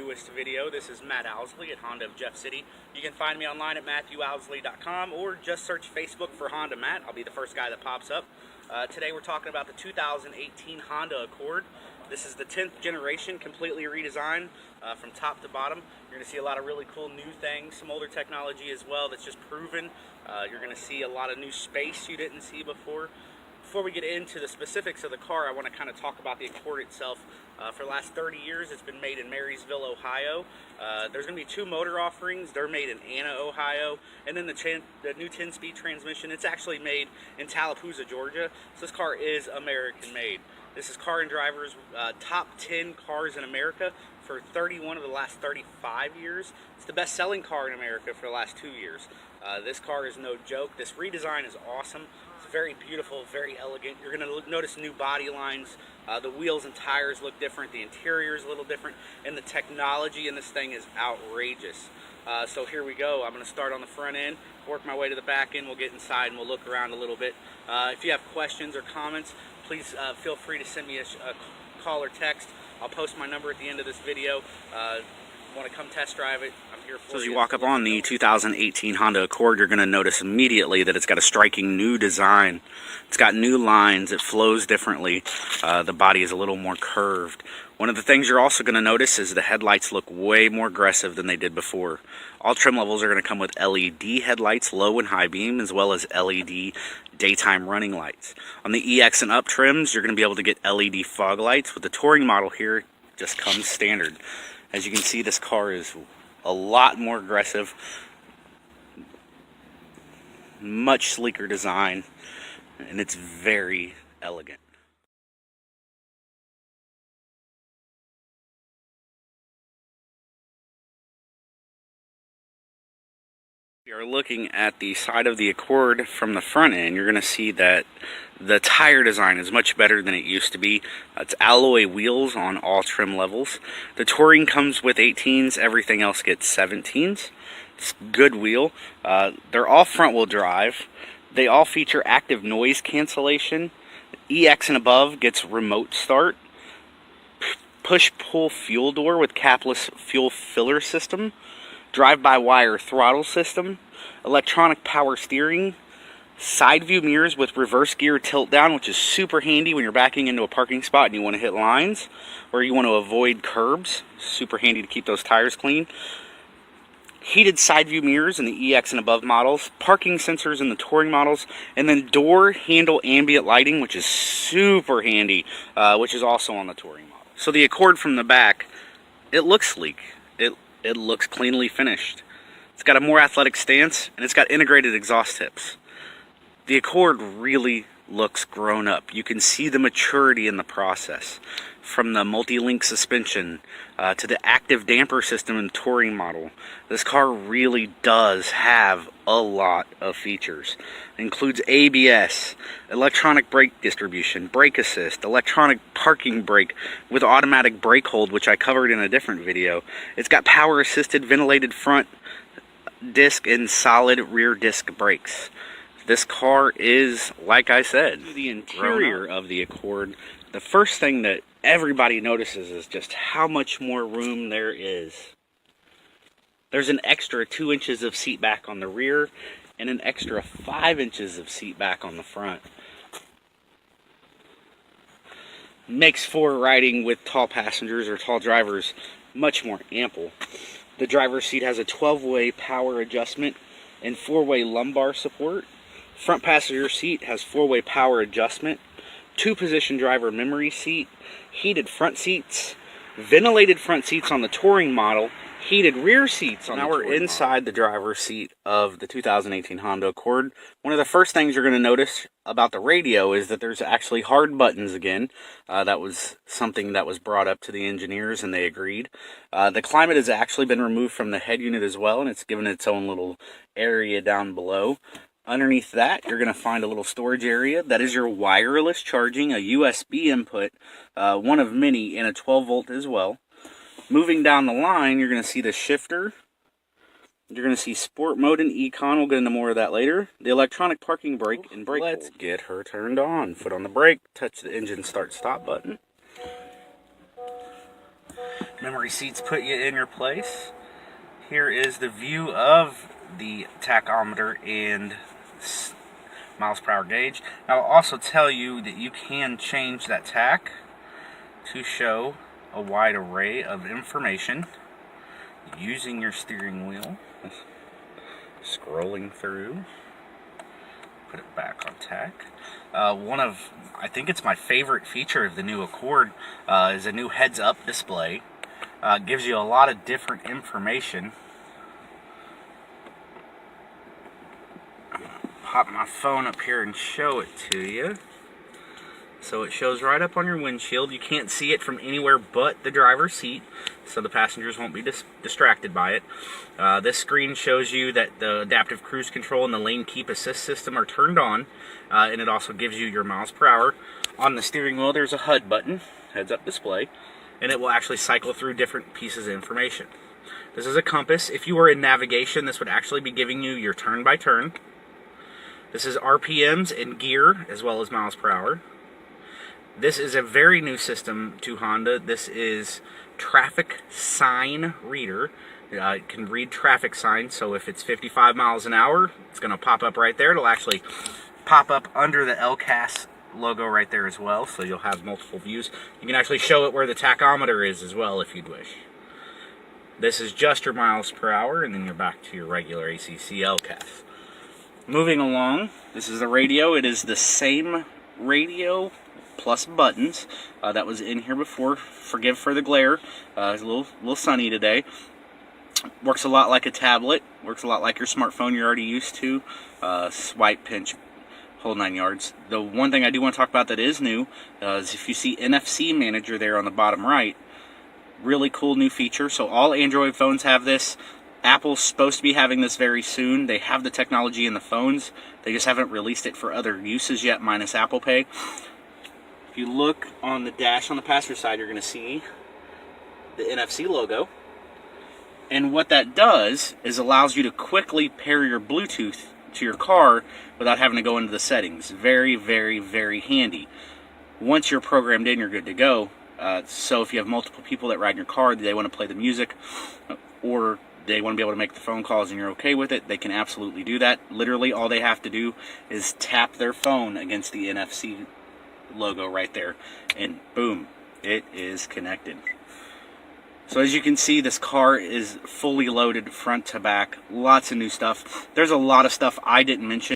newest video. This is Matt Owsley at Honda of Jeff City. You can find me online at MatthewOwsley.com or just search Facebook for Honda Matt. I'll be the first guy that pops up. Today we're talking about the 2018 Honda Accord. This is the 10th generation, completely redesigned from top to bottom. You're going to see a lot of really cool new things, some older technology as well that's just proven. You're going to see a lot of new space you didn't see before. Before we get into the specifics of the car, I want to kind of talk about the Accord itself. For the last 30 years, it's been made in Marysville, Ohio. There's going to be two motor offerings. They're made in Anna, Ohio. And then the new 10-speed transmission, it's actually made in Tallapoosa, Georgia. So this car is American-made. This is Car and Driver's top 10 cars in America for 31 of the last 35 years. It's the best-selling car in America for the last 2 years. This car is no joke. This redesign is awesome. It's very beautiful, very elegant. You're going to notice new body lines. The wheels and tires look different. The interior is a little different. And the technology in this thing is outrageous. So here we go. I'm going to start on the front end, work my way to the back end. We'll get inside and we'll look around a little bit. If you have questions or comments, please feel free to send me a call or text. I'll post my number at the end of this video. Want to come test drive it, I'm here for you. So as you walk up on the 2018 Honda Accord, you're going to notice immediately that it's got a striking new design. It's got new lines, it flows differently, the body is a little more curved. One of the things you're also going to notice is the headlights look way more aggressive than they did before. All trim levels are going to come with LED headlights, low and high beam, as well as LED daytime running lights. On the EX and up trims, you're going to be able to get LED fog lights. With the Touring model here, just comes standard. As you can see, this car is a lot more aggressive, much sleeker design, and it's very elegant. If you're looking at the side of the Accord from the front end, you're going to see that the tire design is much better than it used to be. It's alloy wheels on all trim levels. The Touring comes with 18s, everything else gets 17s. It's good wheel. They're all front wheel drive. They all feature active noise cancellation. EX and above gets remote start. Push-pull fuel door with capless fuel filler system. Drive-by-wire throttle system, electronic power steering, side view mirrors with reverse gear tilt down, which is super handy when you're backing into a parking spot and you want to hit lines or you want to avoid curbs. Super handy to keep those tires clean. Heated side view mirrors in the EX and above models, parking sensors in the Touring models, and then door handle ambient lighting, which is super handy, which is also on the Touring model. So the Accord from the back, it looks sleek. It looks cleanly finished. It's got a more athletic stance, and it's got integrated exhaust tips. The Accord really looks grown up. You can see the maturity in the process. From the multi-link suspension to the active damper system in the Touring model, this car really does have a lot of features. It includes ABS, electronic brake distribution, brake assist, electronic parking brake with automatic brake hold, which I covered in a different video. It's got power assisted ventilated front disc and solid rear disc brakes. This car is, like I said, the interior of the Accord. The first thing that everybody notices is just how much more room there is. There's an extra 2 inches of seat back on the rear and an extra 5 inches of seat back on the front. Makes for riding with tall passengers or tall drivers much more ample. The driver's seat has a 12-way power adjustment and 4-way lumbar support. Front passenger seat has 4-way power adjustment, 2-position driver memory seat, heated front seats, ventilated front seats on the Touring model, heated rear seats on the Touring model. Now we're inside the driver's seat of the 2018 Honda Accord. One of the first things you're going to notice about the radio is that there's actually hard buttons again. That was something that was brought up to the engineers and they agreed. The climate has actually been removed from the head unit as well, and it's given its own little area down below. Underneath that, you're going to find a little storage area. That is your wireless charging, a USB input, one of many, and a 12-volt as well. Moving down the line, you're going to see the shifter. You're going to see sport mode and econ. We'll get into more of that later. The electronic parking brake and brake hold. Let's get her turned on. Foot on the brake, touch the engine start-stop button. Memory seats put you in your place. Here is the view of the tachometer and miles per hour gauge. I'll also tell you that you can change that tach to show a wide array of information using your steering wheel. Scrolling through, put it back on tach. I think it's my favorite feature of the new Accord is a new heads-up display. Gives you a lot of different information. Pop my phone up here and show it to you. So it shows right up on your windshield. You can't see it from anywhere but the driver's seat, so the passengers won't be distracted by it. This screen shows you that the adaptive cruise control and the lane keep assist system are turned on, and it also gives you your miles per hour. On the steering wheel, there's a HUD button, heads-up display, and it will actually cycle through different pieces of information. This is a compass. If you were in navigation, this would actually be giving you your turn-by-turn. This is RPMs and gear, as well as miles per hour. This is a very new system to Honda. This is traffic sign reader. It can read traffic signs, so if it's 55 miles an hour, it's going to pop up right there. It'll actually pop up under the LCAS logo right there as well, so you'll have multiple views. You can actually show it where the tachometer is as well if you'd wish. This is just your miles per hour, and then you're back to your regular ACC LCAS. Moving along, this is the radio. It is the same radio plus buttons that was in here before. Forgive for the glare. It's a little sunny today. Works a lot like a tablet. Works a lot like your smartphone you're already used to. Swipe, pinch, whole 9 yards. The one thing I do want to talk about that is new is if you see NFC Manager there on the bottom right. Really cool new feature. So all Android phones have this. Apple's supposed to be having this very soon. They have the technology in the phones. They just haven't released it for other uses yet, minus Apple Pay. If you look on the dash on the passenger side, you're going to see the NFC logo. And what that does is allows you to quickly pair your Bluetooth to your car without having to go into the settings. Very, very, very handy. Once you're programmed in, you're good to go. So if you have multiple people that ride in your car, they want to play the music, or they want to be able to make the phone calls and you're okay with it, they can absolutely do that. Literally all they have to do is tap their phone against the NFC logo right there, and boom, it is connected. So as you can see, this car is fully loaded front to back. Lots of new stuff. There's a lot of stuff I didn't mention.